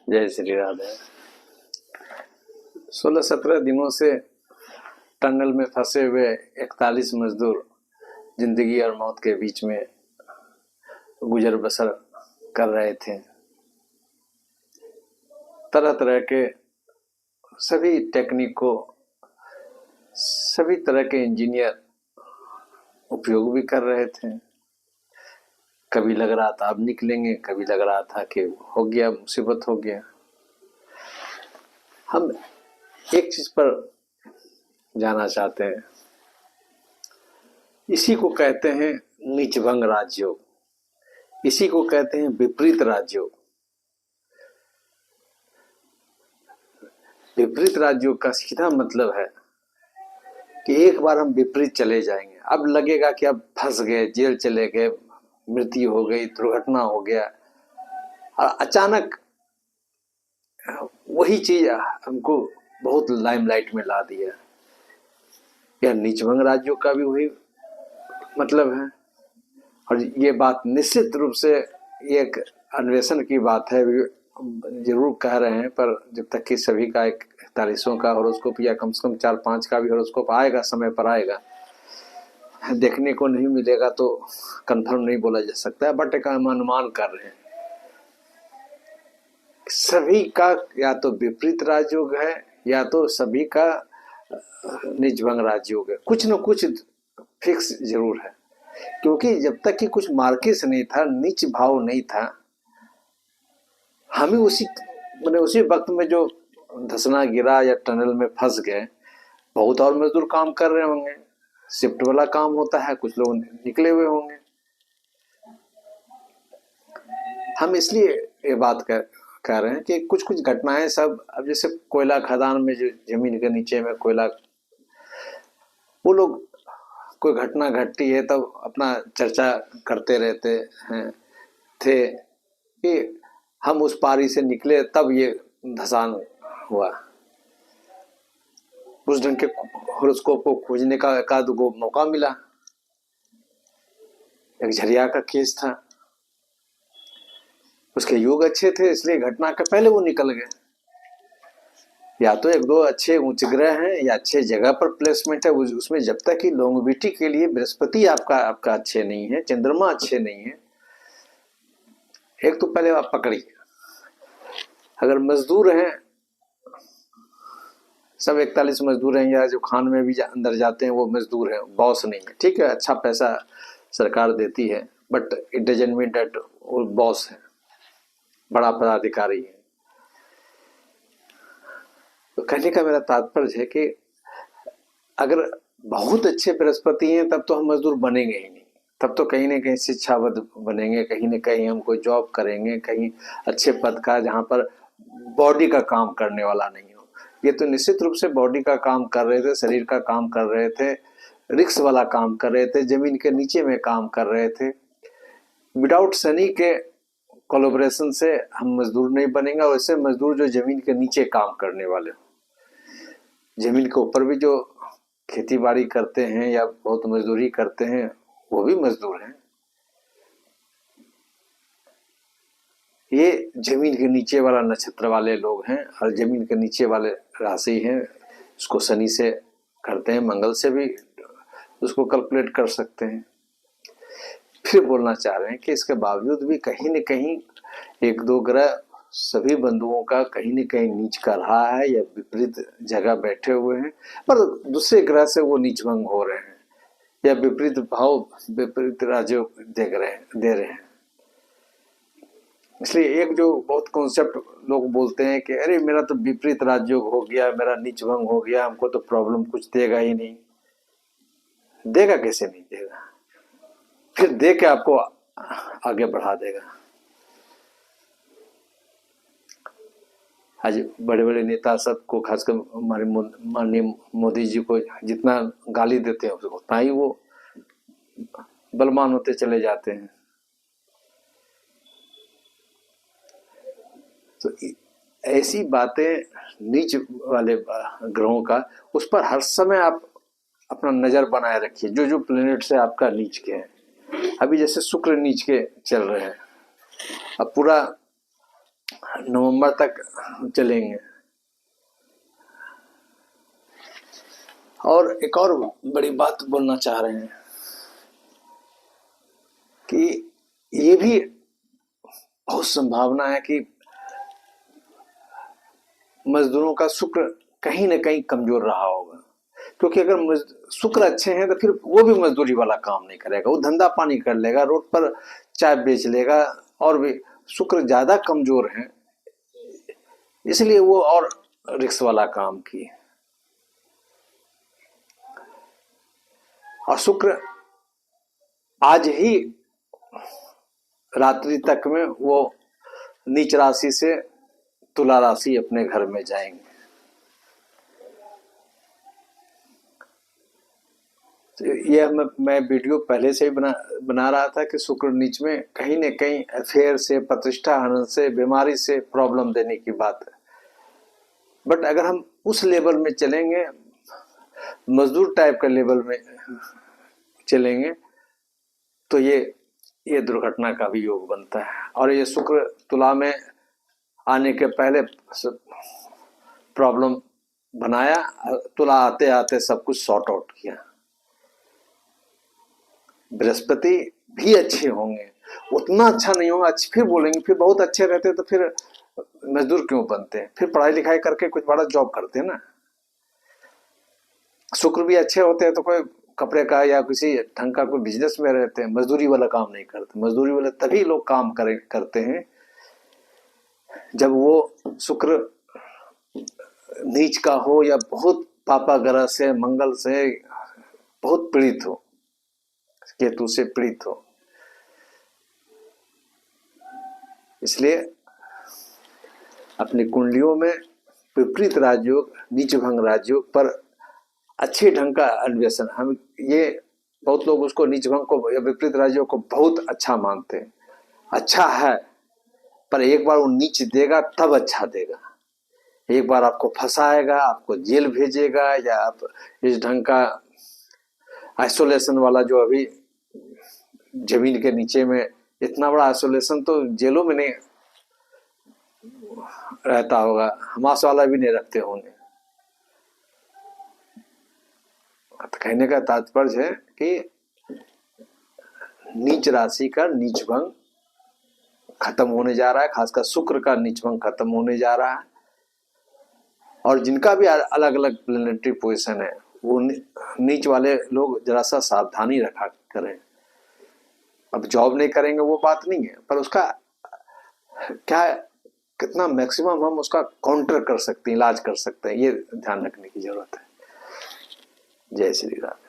जय श्री राधे। 16-17 दिनों से टनल में फंसे हुए 41 मजदूर जिंदगी और मौत के बीच में गुजर बसर कर रहे थे। तरह तरह के सभी टेक्निक को सभी तरह के इंजीनियर उपयोग भी कर रहे थे। कभी लग रहा था अब निकलेंगे, कभी लग रहा था कि हो गया, मुसीबत हो गया। हम एक चीज पर जाना चाहते हैं, इसी को कहते हैं नीचभंग राजयोग, इसी को कहते हैं विपरीत राजयोग। विपरीत राजयोग का सीधा मतलब है कि एक बार हम विपरीत चले जाएंगे, अब लगेगा कि अब फंस गए, जेल चले गए, मृत्यु हो गई, दुर्घटना हो गया, और अचानक वही चीज हमको बहुत लाइमलाइट में ला दिया। यह नीचभंग राजयोग का भी वही मतलब है। और ये बात निश्चित रूप से एक अन्वेषण की बात है, जरूर कह रहे हैं, पर जब तक कि सभी का 41 का हॉरोस्कोप या कम से कम 4-5 का भी हॉरोस्कोप आएगा, समय पर आएगा, देखने को नहीं मिलेगा तो कंफर्म नहीं बोला जा सकता। बट एक हम अनुमान कर रहे हैं सभी का या तो विपरीत राजयोग है या तो सभी का नीचभंग राजयोग है। कुछ न कुछ फिक्स जरूर है, क्योंकि जब तक कि कुछ मार्किस नहीं था, नीच भाव नहीं था, हमें उसी वक्त में जो धसना गिरा या टनल में फंस गए। बहुत और मजदूर काम कर रहे होंगे, शिफ्ट वाला काम होता है, कुछ लोग निकले हुए होंगे। हम इसलिए ये बात कह रहे हैं कि कुछ कुछ घटनाएं सब, अब जैसे कोयला खदान में जो जमीन के नीचे में कोयला, वो लोग कोई घटना घटती है तब अपना चर्चा करते रहते हैं थे कि हम उस पारी से निकले तब ये धसान हुआ। उस ढंग के हॉरोस्कोप को खोजने का एकाध गो मौका मिला। एक झरिया का केस था, उसके योग अच्छे थे इसलिए घटना के पहले वो निकल गए। या तो एक दो अच्छे उच्च ग्रह हैं या अच्छे जगह पर प्लेसमेंट है, उसमें जब तक कि लॉन्गेविटी के लिए बृहस्पति आपका अच्छे नहीं है, चंद्रमा अच्छे नहीं है, एक तो पहले आप पकड़िए। अगर मजदूर हैं, सब 41 मजदूर हैं, या जो खान में भी अंदर जाते हैं वो मजदूर हैं, बॉस नहीं है, ठीक है, अच्छा पैसा सरकार देती है, but it doesn't mean that वो बॉस है, बड़ा पदाधिकारी है। तो कहने का मेरा तात्पर्य है कि अगर बहुत अच्छे बृहस्पति हैं तब तो हम मजदूर बनेंगे ही नहीं, तब तो कहीं ना कहीं शिक्षावद बनेंगे, कहीं ना कहीं हम कोई जॉब करेंगे, कहीं अच्छे पद का जहाँ पर बॉडी का काम करने वाला नहीं हो। ये तो निश्चित रूप से बॉडी का काम कर रहे थे, शरीर का काम कर रहे थे, रिक्स वाला काम कर रहे थे, जमीन के नीचे में काम कर रहे थे। विदाउट शनि के कोलैबोरेशन से हम मजदूर नहीं बनेंगे, और ऐसे मजदूर जो जमीन के नीचे काम करने वाले हो। जमीन के ऊपर भी जो खेती बाड़ी करते हैं या बहुत मजदूरी करते हैं वो भी मजदूर हैं। ये जमीन के नीचे वाला नक्षत्र वाले लोग हैं और जमीन के नीचे वाले राशि हैं। इसको शनि से करते हैं, मंगल से भी उसको कैलकुलेट कर सकते हैं। फिर बोलना चाह रहे हैं कि इसके बावजूद भी कहीं न कहीं एक दो ग्रह सभी बंधुओं का कहीं न कहीं नीच कर रहा है या विपरीत जगह बैठे हुए हैं, पर दूसरे ग्रह से वो नीचभंग हो रहे हैं या विपरीत भाव, विपरीत राजयोग दे रहे हैं। इसलिए एक जो बहुत कॉन्सेप्ट लोग बोलते हैं कि अरे मेरा तो विपरीत राजयोग हो गया, मेरा नीचभंग हो गया, हमको तो प्रॉब्लम कुछ देगा ही नहीं। देगा कैसे नहीं देगा, फिर दे के आपको आगे बढ़ा देगा। आज बड़े बड़े नेता सबको, खासकर हमारे माननीय मोदी जी को जितना गाली देते हैं उतना ही वो बलवान होते चले जाते हैं। तो ऐसी बातें नीच वाले ग्रहों का, उस पर हर समय आप अपना नजर बनाए रखिए। जो जो प्लेनेट से आपका नीच के हैं, अभी जैसे शुक्र नीच के चल रहे हैं, अब पूरा नवंबर तक चलेंगे। और एक और बड़ी बात बोलना चाह रहे हैं कि ये भी बहुत संभावना है कि मजदूरों का शुक्र कहीं ना कहीं कमजोर रहा होगा, क्योंकि अगर शुक्र अच्छे हैं तो फिर वो भी मजदूरी वाला काम नहीं करेगा, वो धंधा पानी कर लेगा, रोड पर चाय बेच लेगा, और भी शुक्र ज्यादा कमजोर है इसलिए वो और रिक्स वाला काम किए। और शुक्र आज ही रात्रि तक में वो नीच राशि से तुला राशि अपने घर में जाएंगे। तो यह मैं वीडियो पहले से ही बना रहा था कि शुक्र नीच में कहीं न कहीं अफेयर से, प्रतिष्ठा हनन से, बीमारी से प्रॉब्लम देने की बात है। बट अगर हम उस लेवल में चलेंगे, मजदूर टाइप का लेवल में चलेंगे, तो ये दुर्घटना का भी योग बनता है। और ये शुक्र तुला में आने के पहले प्रॉब्लम बनाया, तुला आते आते सब कुछ सॉर्ट आउट किया। बृहस्पति भी अच्छे होंगे, उतना अच्छा नहीं होगा, अच्छे फिर बोलेंगे, फिर बहुत अच्छे रहते तो फिर मजदूर क्यों बनते हैं, फिर पढ़ाई लिखाई करके कुछ बड़ा जॉब करते हैं ना। शुक्र भी अच्छे होते हैं तो कोई कपड़े का या किसी ढंग का कोई बिजनेस में रहते हैं, मजदूरी वाला काम नहीं करते। मजदूरी वाले तभी लोग काम करते हैं जब वो शुक्र नीच का हो या बहुत पापा ग्रह से, मंगल से बहुत पीड़ित हो, केतु से पीड़ित हो। इसलिए अपनी कुंडलियों में विपरीत राजयोग, नीच भंग राजयोग पर अच्छे ढंग का अन्वेषण, हम ये बहुत लोग उसको नीच भंग को या विपरीत राजयोग को बहुत अच्छा मानते हैं। अच्छा है, पर एक बार वो नीच देगा तब अच्छा देगा। एक बार आपको फंसाएगा, आपको जेल भेजेगा, या आप इस ढंग का आइसोलेशन वाला जो अभी जमीन के नीचे में इतना बड़ा आइसोलेशन तो जेलों में नहीं रहता होगा, हमास वाला भी नहीं रखते होंगे। तो कहने का तात्पर्य है कि नीच राशि का नीच भंग खत्म होने जा रहा है, खासकर शुक्र का नीच भंग खत्म होने जा रहा है। और जिनका भी अलग अलग प्लेनेटरी पोजीशन है, वो नीच वाले लोग जरा सा सावधानी रखा करें। अब जॉब नहीं करेंगे वो बात नहीं है, पर उसका क्या कितना मैक्सिमम हम उसका काउंटर कर सकते हैं, इलाज कर सकते हैं, ये ध्यान रखने की जरूरत है। जय श्री राम।